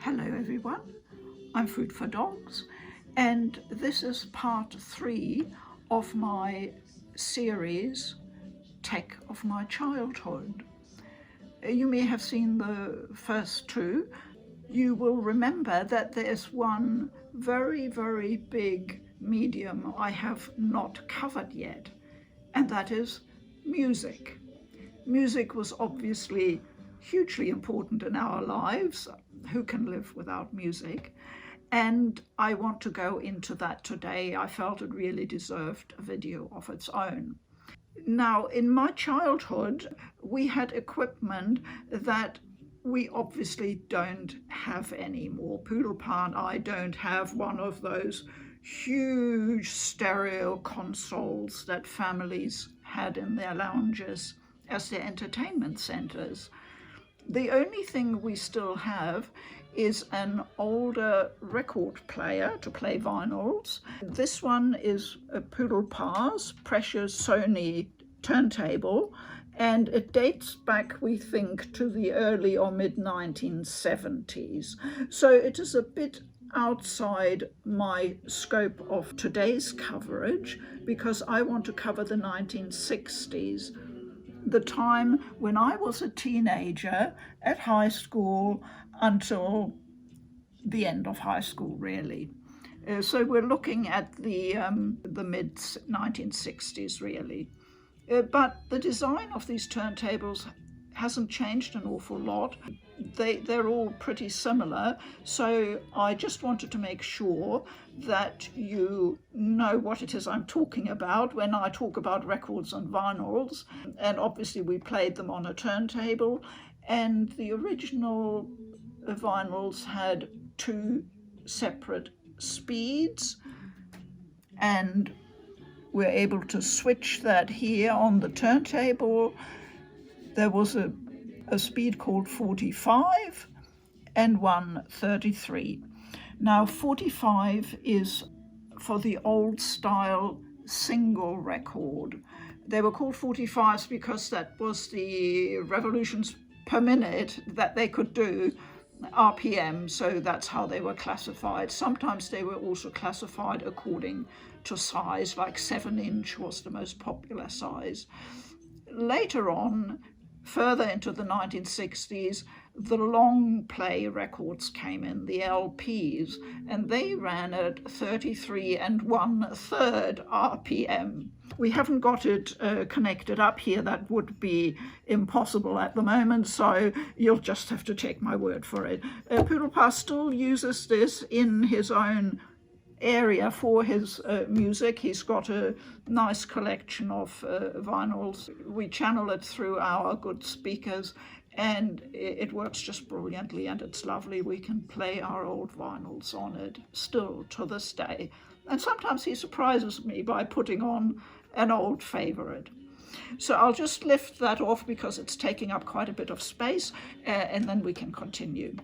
Hello everyone, I'm Food for Dogs, and this is part 3 of my series Tech of My Childhood. You may have seen the first 2. You will remember that there's one very, very big medium I have not covered yet, and that is music. Music was obviously hugely important in our lives. Who can live without music? And I want to go into that today. I felt it really deserved a video of its own. Now, in my childhood, we had equipment that we obviously don't have anymore. PoodlePa and I don't have one of those huge stereo consoles that families had in their lounges as their entertainment centers. The only thing we still have is an older record player to play vinyls. This one is a PoodlePa's precious Sony Turntable, and it dates back, we think, to the early or mid-1970s. So it is a bit outside my scope of today's coverage because I want to cover the 1960s. The time when I was a teenager at high school until the end of high school, really. So we're looking at the mid-1960s, really. But the design of these turntables hasn't changed an awful lot. They're all pretty similar, so I just wanted to make sure that you know what it is I'm talking about when I talk about records and vinyls. And obviously we played them on a turntable, and the original vinyls had 2 separate speeds, and we're able to switch that here on the turntable. There was a speed called 45 and 133. Now 45 is for the old style single record. They were called 45s because that was the revolutions per minute that they could do, RPM, so that's how they were classified. Sometimes they were also classified according to size, like 7-inch was the most popular size. Later on, further into the 1960s, the long play records came in, the LPs, and they ran at 33 1/3 RPM. We haven't got it connected up here. That would be impossible at the moment, so you'll just have to take my word for it. PoodlePa still uses this in his own area for his music. He's got a nice collection of vinyls. We channel it through our good speakers, and it works just brilliantly, and it's lovely. We can play our old vinyls on it still to this day. And sometimes he surprises me by putting on an old favorite. So I'll just lift that off because it's taking up quite a bit of space, and then we can continue.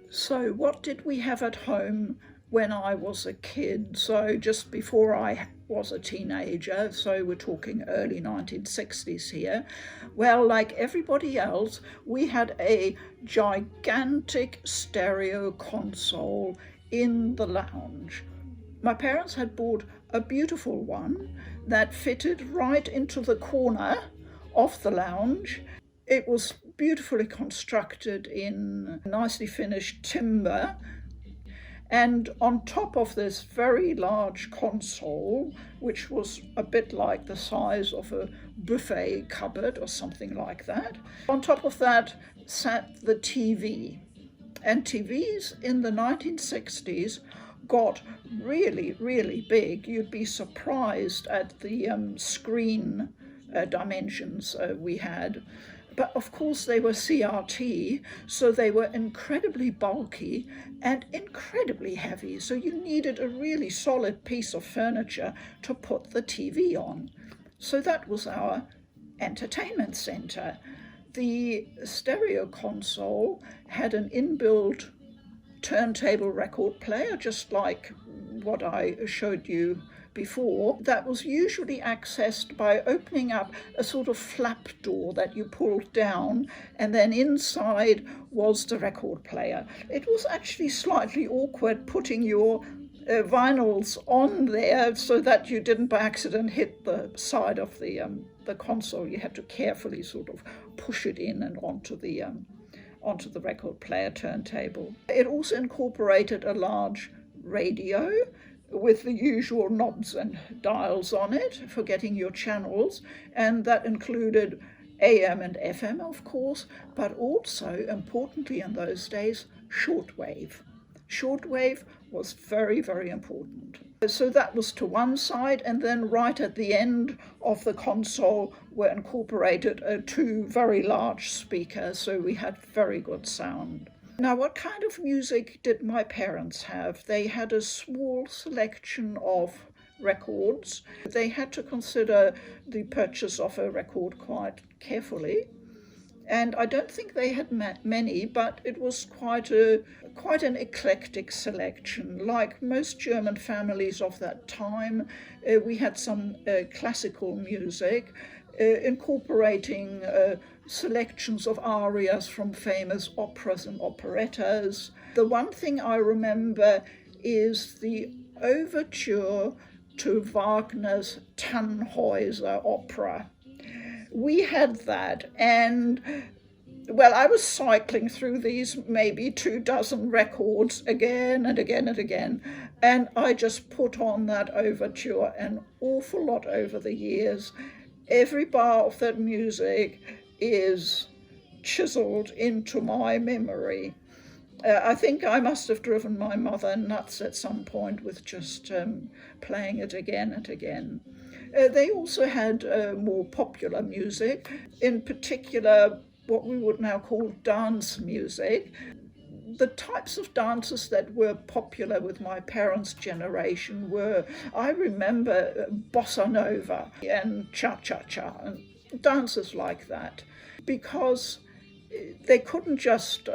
So what did we have at home when I was a kid? So just before I was a teenager, so we're talking early 1960s here. Well, like everybody else, we had a gigantic stereo console in the lounge. My parents had bought a beautiful one that fitted right into the corner of the lounge. It was beautifully constructed in nicely finished timber. And on top of this very large console, which was a bit like the size of a buffet cupboard or something like that, on top of that sat the TV. And TVs in the 1960s got really, really big. You'd be surprised at the screen dimensions we had. But of course they were CRT, so they were incredibly bulky and incredibly heavy. So you needed a really solid piece of furniture to put the TV on. So that was our entertainment center. The stereo console had an inbuilt turntable record player, just like what I showed you before, that was usually accessed by opening up a sort of flap door that you pulled down, and then inside was the record player. It was actually slightly awkward putting your vinyls on there so that you didn't by accident hit the side of the console. You had to carefully sort of push it in and onto the record player turntable. It also incorporated a large radio with the usual knobs and dials on it for getting your channels, and that included AM and FM, of course, but also, importantly in those days, shortwave. Shortwave was very, very important. So that was to one side, and then right at the end of the console were incorporated two very large speakers, so we had very good sound. Now, what kind of music did my parents have? They had a small selection of records. They had to consider the purchase of a record quite carefully. And I don't think they had many, but it was quite an eclectic selection. Like most German families of that time, we had some classical music, incorporating selections of arias from famous operas and operettas. The one thing I remember is the overture to Wagner's Tannhäuser opera. We had that, and well, I was cycling through these maybe 24 records again and again and again, and I just put on that overture an awful lot over the years. Every bar of that music is chiseled into my memory. I think I must have driven my mother nuts at some point with just playing it again and again. They also had more popular music, in particular what we would now call dance music. The types of dances that were popular with my parents' generation were, I remember, bossa nova and cha-cha-cha, and dances like that, because they couldn't just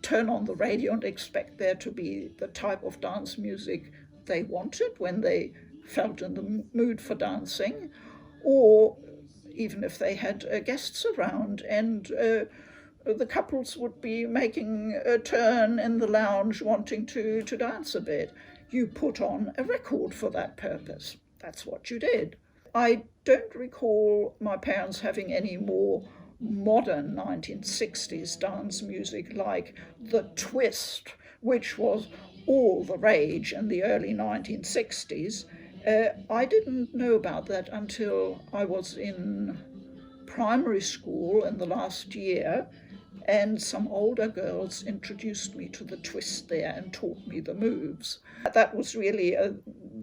turn on the radio and expect there to be the type of dance music they wanted when they felt in the mood for dancing, or even if they had guests around, and the couples would be making a turn in the lounge wanting to dance a bit. You put on a record for that purpose. That's what you did. I don't recall my parents having any more modern 1960s dance music like the twist, which was all the rage in the early 1960s. I didn't know about that until I was in primary school in the last year, and some older girls introduced me to the twist there and taught me the moves. That was really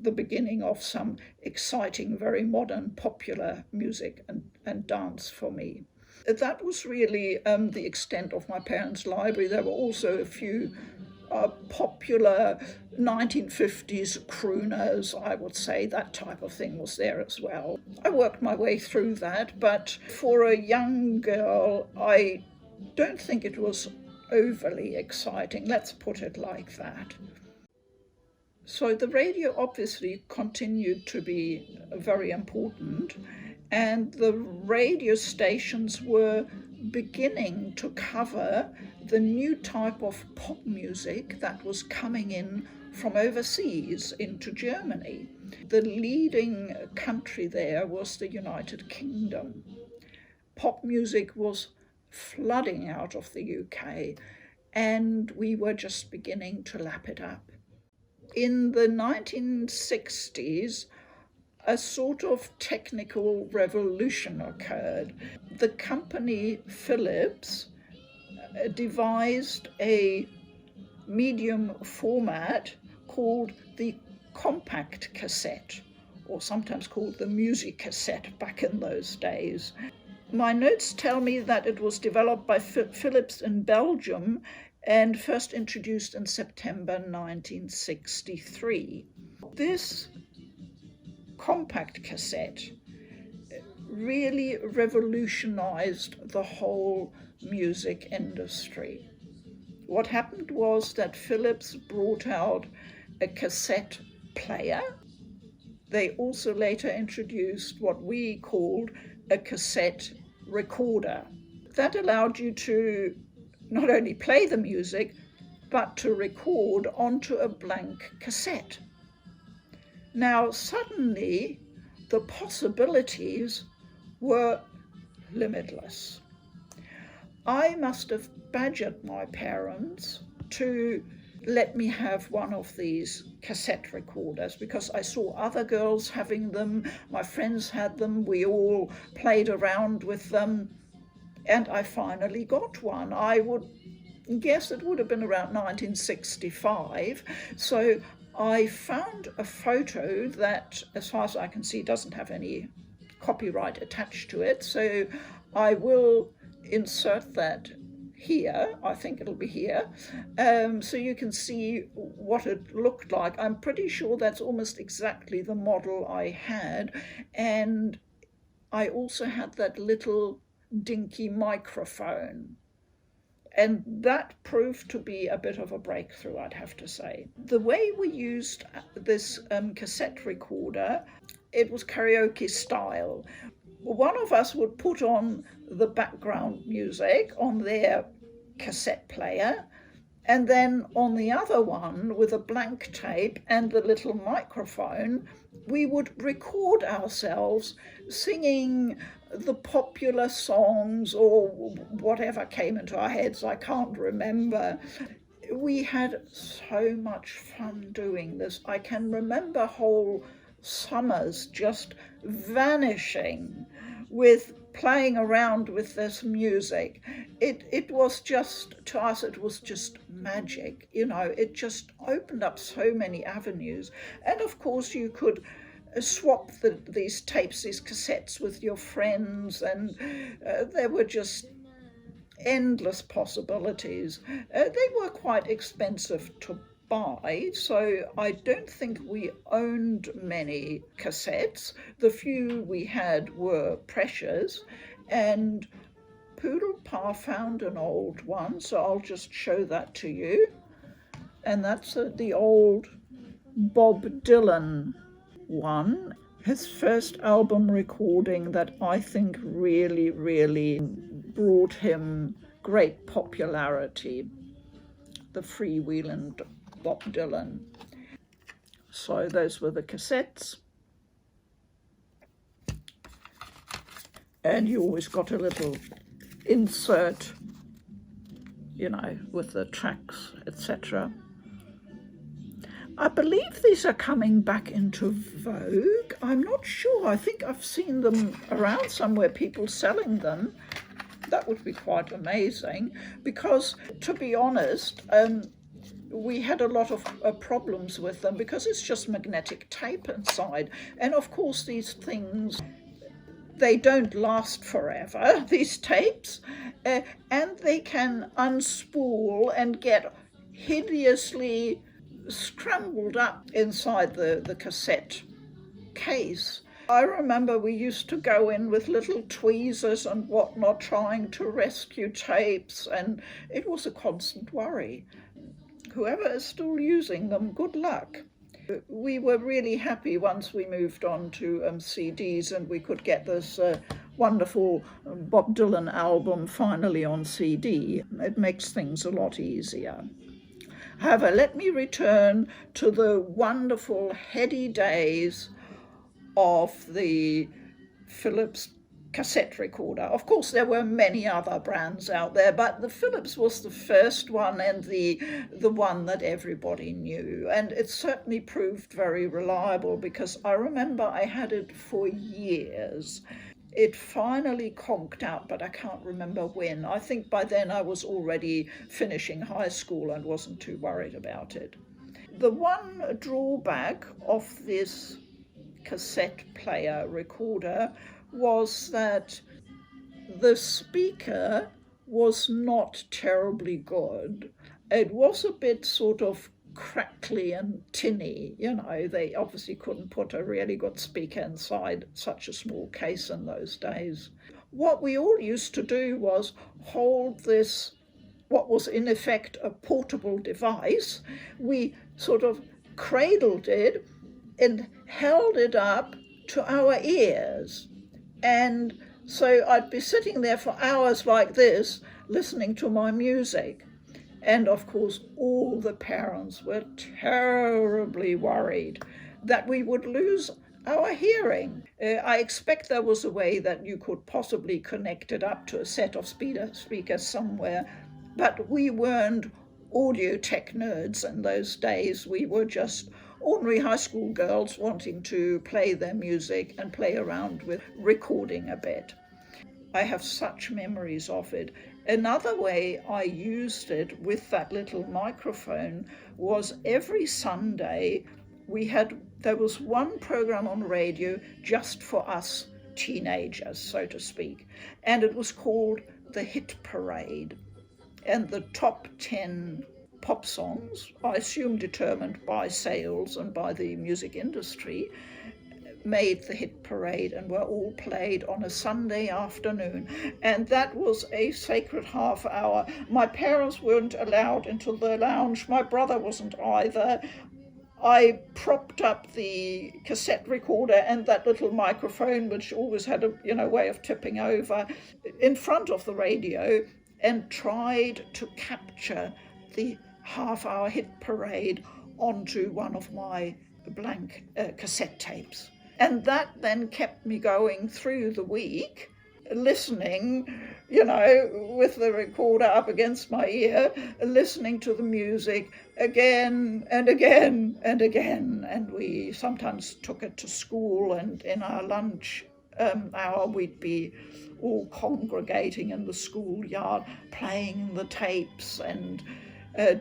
the beginning of some exciting, very modern, popular music and dance for me. That was really the extent of my parents' library. There were also a few popular 1950s crooners, I would say. That type of thing was there as well. I worked my way through that, but for a young girl, I don't think it was overly exciting. Let's put it like that. So the radio obviously continued to be very important, and the radio stations were beginning to cover the new type of pop music that was coming in from overseas into Germany. The leading country there was the United Kingdom. Pop music was flooding out of the UK, and we were just beginning to lap it up. In the 1960s, a sort of technical revolution occurred. The company Philips devised a medium format called the Compact Cassette, or sometimes called the music cassette back in those days. My notes tell me that it was developed by Philips in Belgium and first introduced in September 1963. This compact cassette really revolutionized the whole music industry. What happened was that Philips brought out a cassette player they also later introduced what we called a cassette recorder. That allowed you to not only play the music, but to record onto a blank cassette. Now, suddenly, the possibilities were limitless. I must have badgered my parents to let me have one of these cassette recorders because I saw other girls having them, my friends had them, we all played around with them, and I finally got one. I would guess it would have been around 1965, so I found a photo that, as far as I can see, doesn't have any copyright attached to it, so I will insert that here. I think it'll be here, so you can see what it looked like. I'm pretty sure that's almost exactly the model I had, and I also had that little dinky microphone, and that proved to be a bit of a breakthrough, I'd have to say. The way we used this cassette recorder, it was karaoke style. One of us would put on the background music on their cassette player, and then on the other one, with a blank tape and the little microphone, we would record ourselves singing the popular songs or whatever came into our heads. I can't remember. We had so much fun doing this. I can remember whole summers just vanishing with playing around with this music. It was just, to us, it was just magic. You know, it just opened up so many avenues. And of course you could swap these tapes, these cassettes with your friends, and there were just endless possibilities. They were quite expensive to buy, so I don't think we owned many cassettes. The few we had were precious, and PoodlePa found an old one, so I'll just show that to you. And that's the old Bob Dylan one, his first album recording that I think really, really brought him great popularity, the freewheeling Bob Dylan. So those were the cassettes. And you always got a little insert, you know, with the tracks, etc. I believe these are coming back into vogue. I'm not sure. I think I've seen them around somewhere, people selling them. That would be quite amazing because, to be honest, we had a lot of problems with them because it's just magnetic tape inside. And of course, these things, they don't last forever, these tapes, and they can unspool and get hideously scrambled up inside the cassette case. I remember we used to go in with little tweezers and whatnot trying to rescue tapes, and it was a constant worry. Whoever is still using them, good luck. We were really happy once we moved on to CDs and we could get this wonderful Bob Dylan album finally on CD. It makes things a lot easier. However, let me return to the wonderful heady days of the Philips cassette recorder. Of course, there were many other brands out there, but the Philips was the first one and the one that everybody knew. And it certainly proved very reliable because I remember I had it for years. It finally conked out, but I can't remember when. I think by then I was already finishing high school and wasn't too worried about it. The one drawback of this cassette player recorder was that the speaker was not terribly good. It was a bit sort of crackly and tinny, you know. They obviously couldn't put a really good speaker inside such a small case in those days. What we all used to do was hold this, what was in effect a portable device. We sort of cradled it and held it up to our ears. And so I'd be sitting there for hours like this, listening to my music. And of course, all the parents were terribly worried that we would lose our hearing. I expect there was a way that you could possibly connect it up to a set of speakers somewhere, but we weren't audio tech nerds in those days. We were just ordinary high school girls wanting to play their music and play around with recording a bit. I have such memories of it. Another way I used it with that little microphone was every Sunday there was one program on radio just for us teenagers, so to speak, and it was called the Hit Parade. And the top 10 pop songs, I assume determined by sales and by the music industry, made the hit parade and were all played on a Sunday afternoon. And that was a sacred half hour. My parents weren't allowed into the lounge. My brother wasn't either. I propped up the cassette recorder and that little microphone, which always had a way of tipping over, in front of the radio and tried to capture the half-hour hit parade onto one of my blank cassette tapes. And that then kept me going through the week, listening, with the recorder up against my ear, listening to the music again and again and again. And we sometimes took it to school, and in our lunch hour we'd be all congregating in the schoolyard, playing the tapes and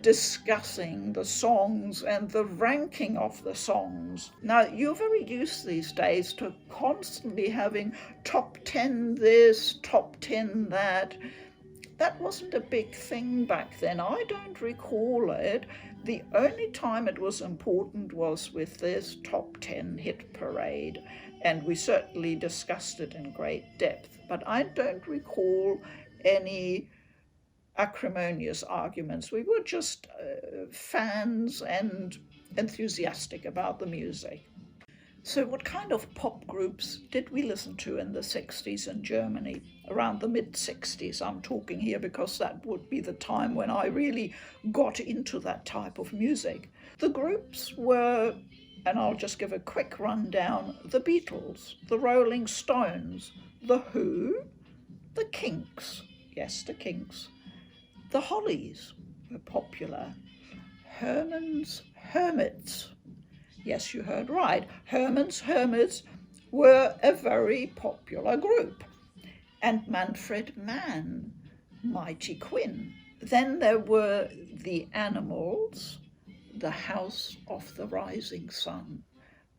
discussing the songs and the ranking of the songs. Now, you're very used these days to constantly having top 10 this, top 10 that. That wasn't a big thing back then. I don't recall it. The only time it was important was with this top 10 hit parade, and we certainly discussed it in great depth. But I don't recall any acrimonious arguments. We were just fans and enthusiastic about the music. So what kind of pop groups did we listen to in the 60s in Germany? Around the mid-60s, I'm talking here, because that would be the time when I really got into that type of music. The groups were, and I'll just give a quick rundown, the Beatles, the Rolling Stones, the Who, the Kinks, yes, the Kinks, the Hollies were popular, Herman's Hermits, yes, you heard right, Herman's Hermits were a very popular group, and Manfred Mann, Mighty Quinn. Then there were the Animals, the House of the Rising Sun,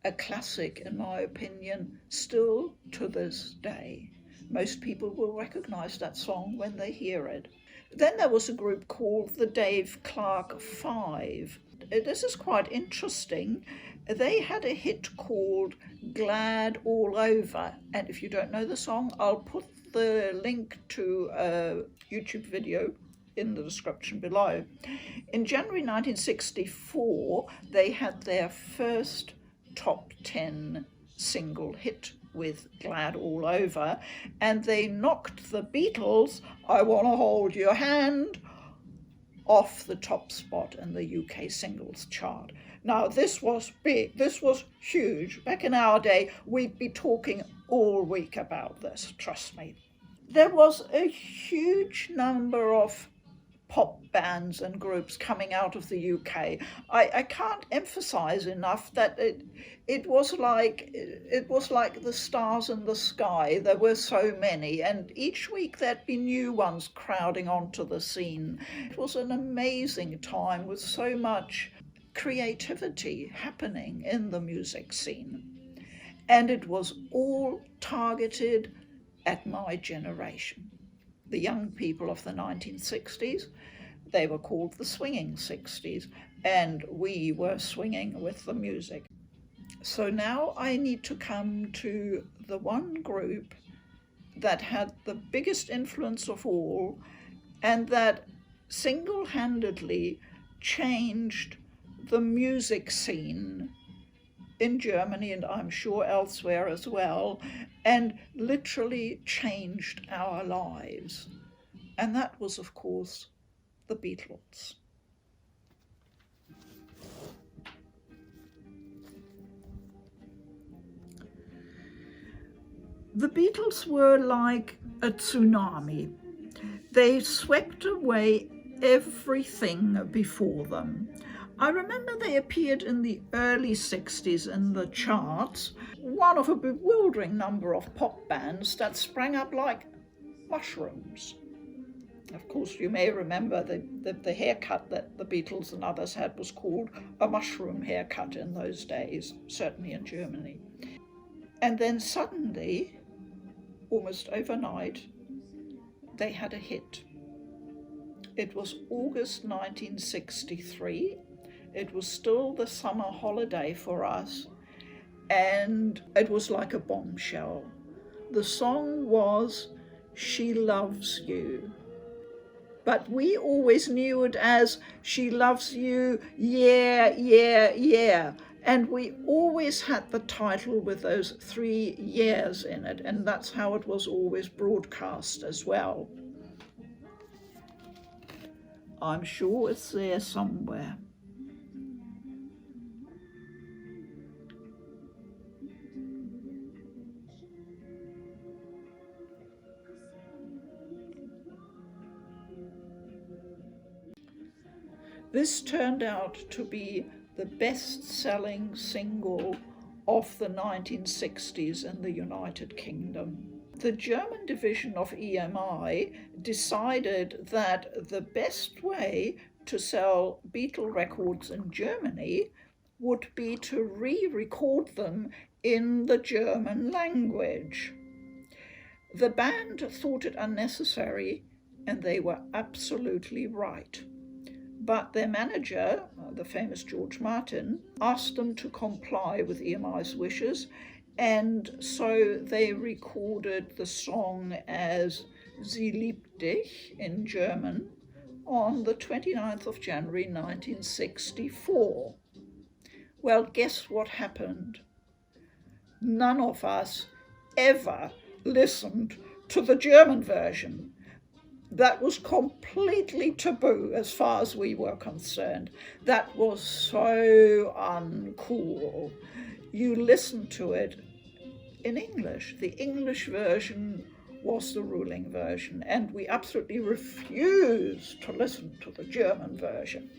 a classic in my opinion, still to this day. Most people will recognize that song when they hear it. Then there was a group called the Dave Clark Five. This is quite interesting. They had a hit called Glad All Over. And if you don't know the song, I'll put the link to a YouTube video in the description below. In January 1964, they had their first top 10 single hit with Glad All Over, and they knocked the Beatles' I Wanna Hold Your Hand off the top spot in the UK singles chart. Now, this was big, this was huge. Back in our day, we'd be talking all week about this, trust me. There was a huge number of pop bands and groups coming out of the UK. I can't emphasize enough that it was like the stars in the sky. There were so many, and each week there'd be new ones crowding onto the scene. It was an amazing time with so much creativity happening in the music scene. And it was all targeted at my generation. The young people of the 1960s, they were called the Swinging Sixties, and we were swinging with the music. So now I need to come to the one group that had the biggest influence of all, and that single-handedly changed the music scene in Germany, and I'm sure elsewhere as well, and literally changed our lives. And that was, of course, the Beatles. The Beatles were like a tsunami. They swept away everything before them. I remember they appeared in the early 60s in the charts, one of a bewildering number of pop bands that sprang up like mushrooms. Of course, you may remember the haircut that the Beatles and others had was called a mushroom haircut in those days, certainly in Germany. And then suddenly, almost overnight, they had a hit. It was August 1963. It was still the summer holiday for us, and it was like a bombshell. The song was She Loves You, but we always knew it as She Loves You, Yeah, Yeah, Yeah. And we always had the title with those 3 years in it, and that's how it was always broadcast as well. I'm sure it's there somewhere. This turned out to be the best-selling single of the 1960s in the United Kingdom. The German division of EMI decided that the best way to sell Beatle records in Germany would be to re-record them in the German language. The band thought it unnecessary, and they were absolutely right. But their manager, the famous George Martin, asked them to comply with EMI's wishes, and so they recorded the song as Sie liebt dich in German on the 29th of January 1964. Well, guess what happened? None of us ever listened to the German version. That was completely taboo as far as we were concerned. That was so uncool. You listened to it in English. The English version was the ruling version, and we absolutely refused to listen to the German version.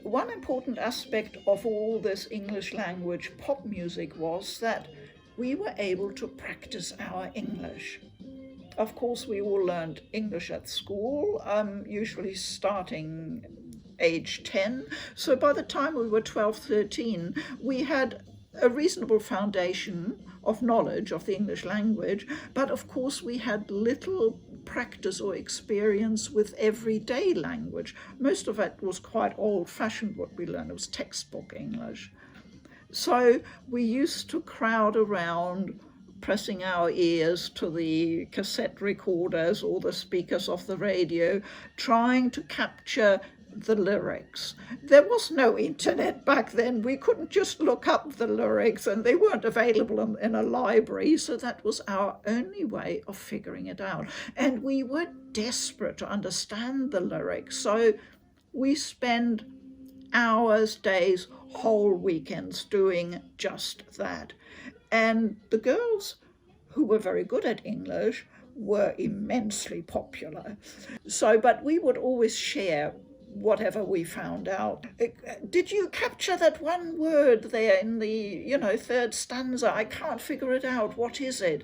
One important aspect of all this English language pop music was that we were able to practice our English. Of course, we all learned English at school, usually starting age 10. So by the time we were 12, 13, we had a reasonable foundation of knowledge of the English language, but of course we had little practice or experience with everyday language. Most of it was quite old-fashioned, what we learned. It was textbook English. So we used to crowd around, pressing our ears to the cassette recorders or the speakers of the radio, trying to capture the lyrics. There was no internet back then. We couldn't just look up the lyrics, and they weren't available in a library, so that was our only way of figuring it out. And we were desperate to understand the lyrics, so we spent hours, days, whole weekends doing just that. And the girls who were very good at English were immensely popular. So, but we would always share whatever we found out. Did you capture that one word there in the, third stanza? I can't figure it out. What is it?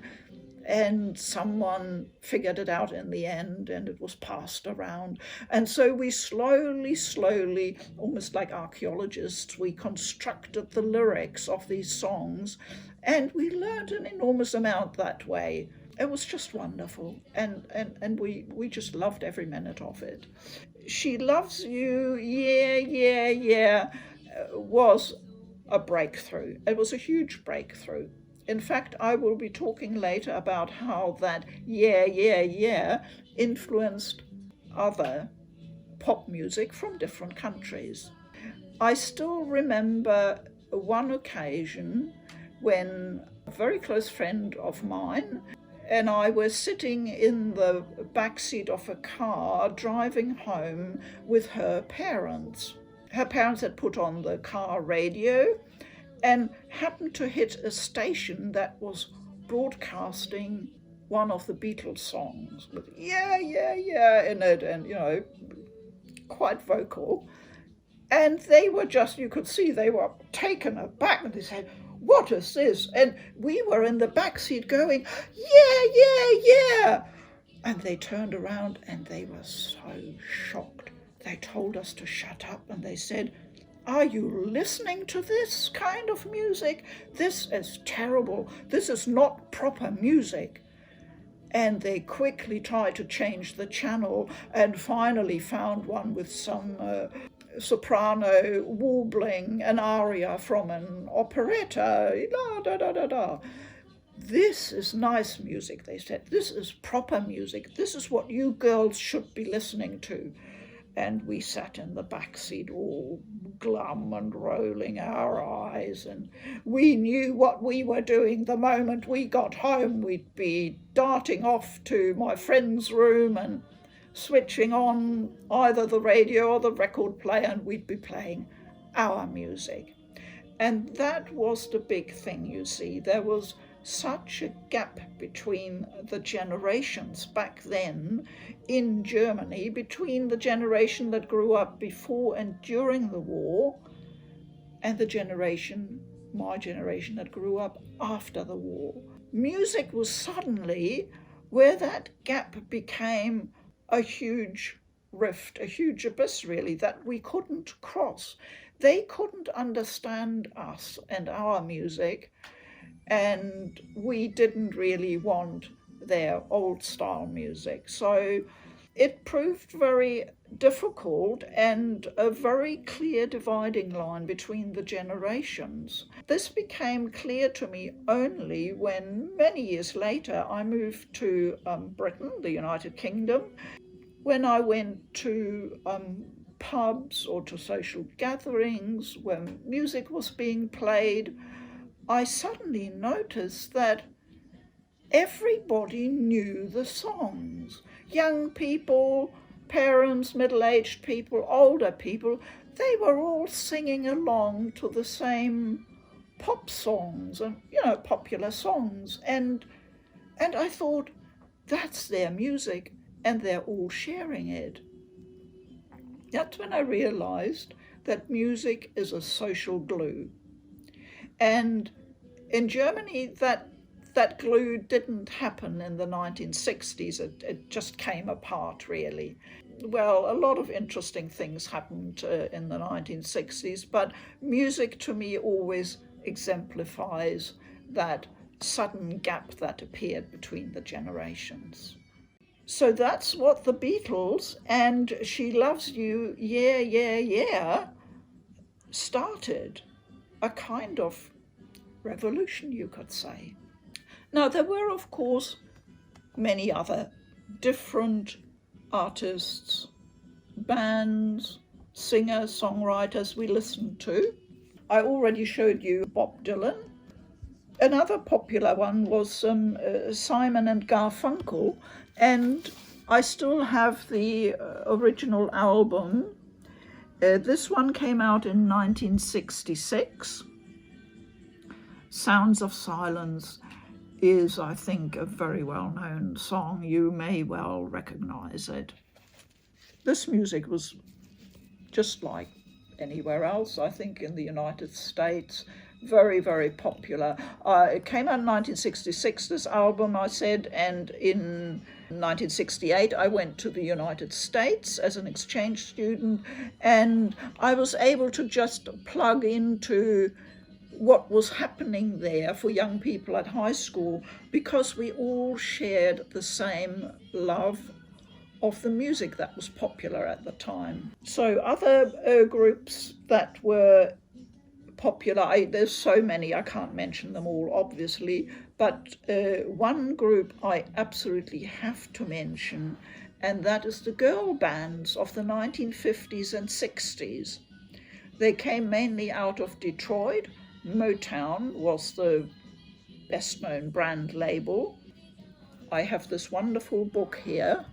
And someone figured it out in the end, and it was passed around. And so we slowly, almost like archaeologists, we constructed the lyrics of these songs, and we learned an enormous amount that way. It was just wonderful, and we just loved every minute of it. She Loves You, Yeah, Yeah, Yeah, was a breakthrough. It was a huge breakthrough. In fact, I will be talking later about how that Yeah, Yeah, Yeah influenced other pop music from different countries. I still remember one occasion when a very close friend of mine and I were sitting in the back seat of a car driving home with her parents. Her parents had put on the car radio and happened to hit a station that was broadcasting one of the Beatles songs with yeah, yeah, yeah in it, and, you know, quite vocal. And they were just, you could see they were taken aback, and they said, "What is this?" And we were in the back seat going, "Yeah, yeah, yeah." And they turned around and they were so shocked. They told us to shut up, and they said, "Are you listening to this kind of music? This is terrible. This is not proper music." And they quickly tried to change the channel and finally found one with some soprano warbling an aria from an operetta. Da, da, da, da, da. "This is nice music," they said. "This is proper music. This is what you girls should be listening to." And we sat in the back seat all glum and rolling our eyes, and we knew what we were doing. The moment we got home, we'd be darting off to my friend's room and switching on either the radio or the record player, and we'd be playing our music. And that was the big thing, you see. There was such a gap between the generations back then in Germany, between the generation that grew up before and during the war and the generation, my generation, that grew up after the war. Music was suddenly where that gap became a huge rift, a huge abyss really, that we couldn't cross. They couldn't understand us and our music, and we didn't really want their old style music. So it proved very difficult and a very clear dividing line between the generations. This became clear to me only when many years later I moved to Britain, the United Kingdom. When I went to pubs or to social gatherings when music was being played, I suddenly noticed that everybody knew the songs. Young people, parents, middle-aged people, older people, they were all singing along to the same pop songs and, you know, popular songs. And I thought, that's their music and they're all sharing it. That's when I realized that music is a social glue. And in Germany, that glue didn't happen in the 1960s. It just came apart, really. Well, a lot of interesting things happened in the 1960s, but music to me always exemplifies that sudden gap that appeared between the generations. So that's what the Beatles and She Loves You, Yeah, Yeah, Yeah started. A kind of revolution, you could say. Now, there were, of course, many other different artists, bands, singers, songwriters we listened to. I already showed you Bob Dylan. Another popular one was Simon and Garfunkel, and I still have the original album. This one came out in 1966. Sounds of Silence is, I think, a very well-known song. You may well recognize it. This music was just like anywhere else, I think, in the United States. Very, very popular. It came out in 1966, this album, I said, and in 1968 I went to the United States as an exchange student, and I was able to just plug into what was happening there for young people at high school, because we all shared the same love of the music that was popular at the time. So other groups that were popular, there's so many, I can't mention them all, obviously, but one group I absolutely have to mention, and that is the girl bands of the 1950s and 60s. They came mainly out of Detroit. Motown was the best-known brand label. I have this wonderful book here,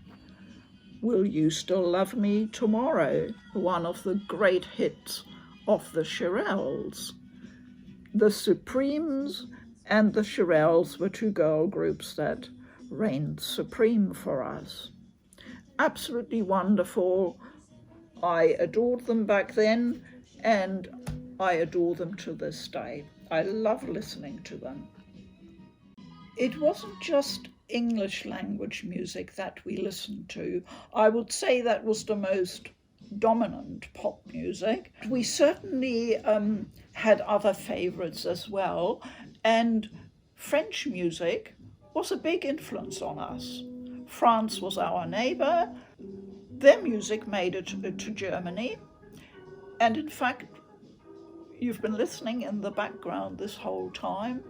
Will You Still Love Me Tomorrow? One of the great hits of the Shirelles. The Supremes and the Shirelles were two girl groups that reigned supreme for us. Absolutely wonderful. I adored them back then, and I adore them to this day. I love listening to them. It wasn't just English language music that we listened to. I would say that was the most dominant pop music. We certainly had other favorites as well, and French music was a big influence on us. France was our neighbor. Their music made it to Germany, and in fact, you've been listening in the background this whole time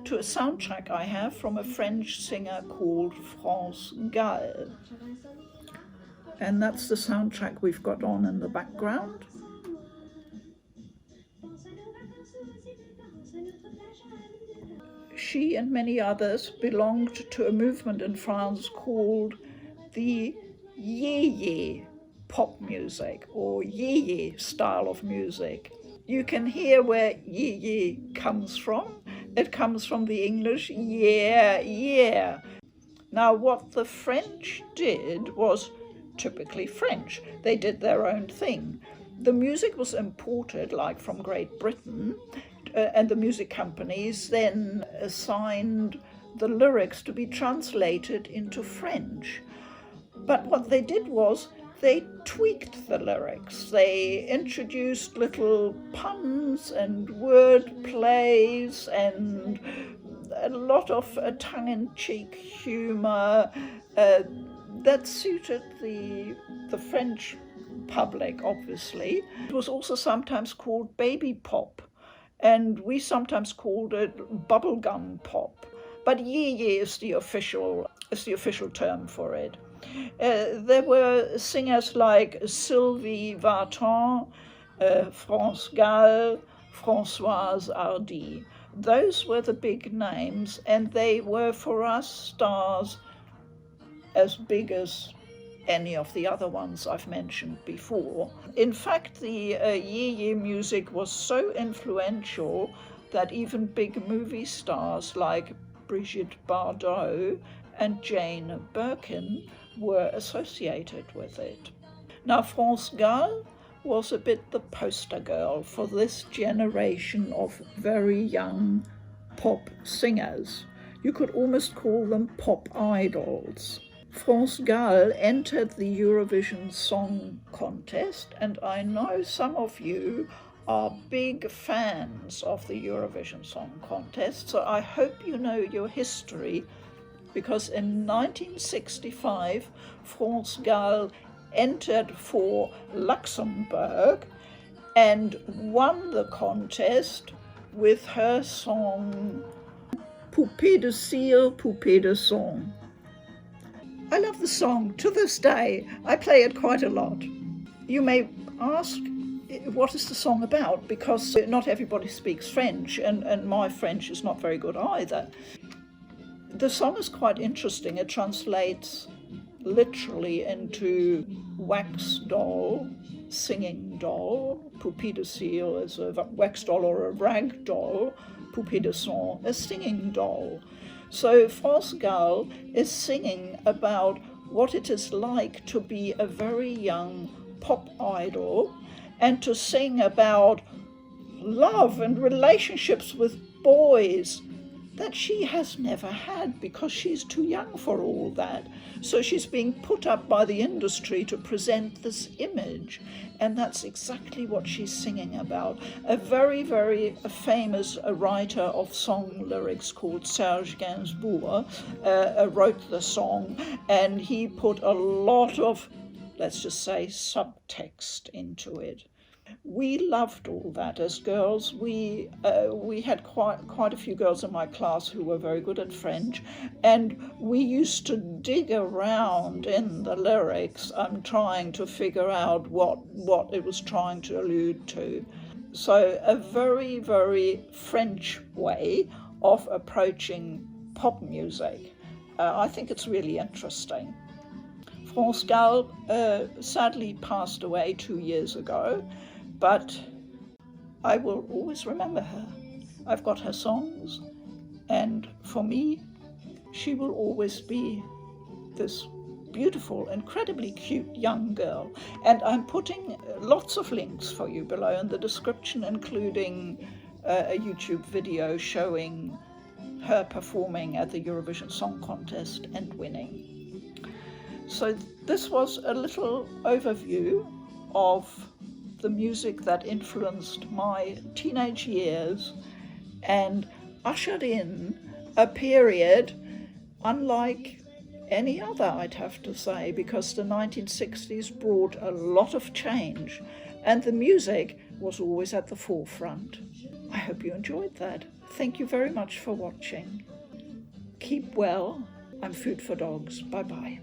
to a soundtrack I have from a French singer called France Gall. And that's the soundtrack we've got on in the background. She and many others belonged to a movement in France called the yé-yé pop music, or yé-yé style of music. You can hear where yé-yé comes from. It comes from the English yeah, yeah. Now what the French did was typically French. They did their own thing. The music was imported, like from Great Britain, and the music companies then assigned the lyrics to be translated into French. But what they did was they tweaked the lyrics. They introduced little puns and word plays and a lot of tongue-in-cheek humor that suited the French public, obviously. It was also sometimes called baby pop, and we sometimes called it bubblegum pop. But yé-yé is the official term for it. There were singers like Sylvie Vartan, France Gall, Françoise Hardy. Those were the big names, and they were for us stars as big as any of the other ones I've mentioned before. In fact, the yé-yé music was so influential that even big movie stars like Brigitte Bardot and Jane Birkin were associated with it. Now, France Gall was a bit the poster girl for this generation of very young pop singers. You could almost call them pop idols. France Gall entered the Eurovision Song Contest, and I know some of you are big fans of the Eurovision Song Contest, so I hope you know your history, because in 1965, France Gall entered for Luxembourg and won the contest with her song Poupée de cire, poupée de sang. I love the song to this day. I play it quite a lot. You may ask, what is the song about? Because not everybody speaks French, and my French is not very good either. The song is quite interesting. It translates literally into wax doll, singing doll. Poupée de cire is a wax doll or a rag doll. Poupée de sang, a singing doll. So France Gall is singing about what it is like to be a very young pop idol and to sing about love and relationships with boys that she has never had because she's too young for all that. So she's being put up by the industry to present this image, and that's exactly what she's singing about. A very, very famous writer of song lyrics called Serge Gainsbourg wrote the song, and he put a lot of, let's just say, subtext into it. We loved all that as girls. We had quite a few girls in my class who were very good at French, and we used to dig around in the lyrics, trying to figure out what it was trying to allude to. So a very, very French way of approaching pop music. I think it's really interesting. France Gall sadly passed away 2 years ago, but I will always remember her. I've got her songs, and for me, she will always be this beautiful, incredibly cute young girl. And I'm putting lots of links for you below in the description, including a YouTube video showing her performing at the Eurovision Song Contest and winning. So this was a little overview of the music that influenced my teenage years and ushered in a period unlike any other, I'd have to say, because the 1960s brought a lot of change and the music was always at the forefront. I hope you enjoyed that. Thank you very much for watching. Keep well. I'm Food for Dogs. Bye-bye.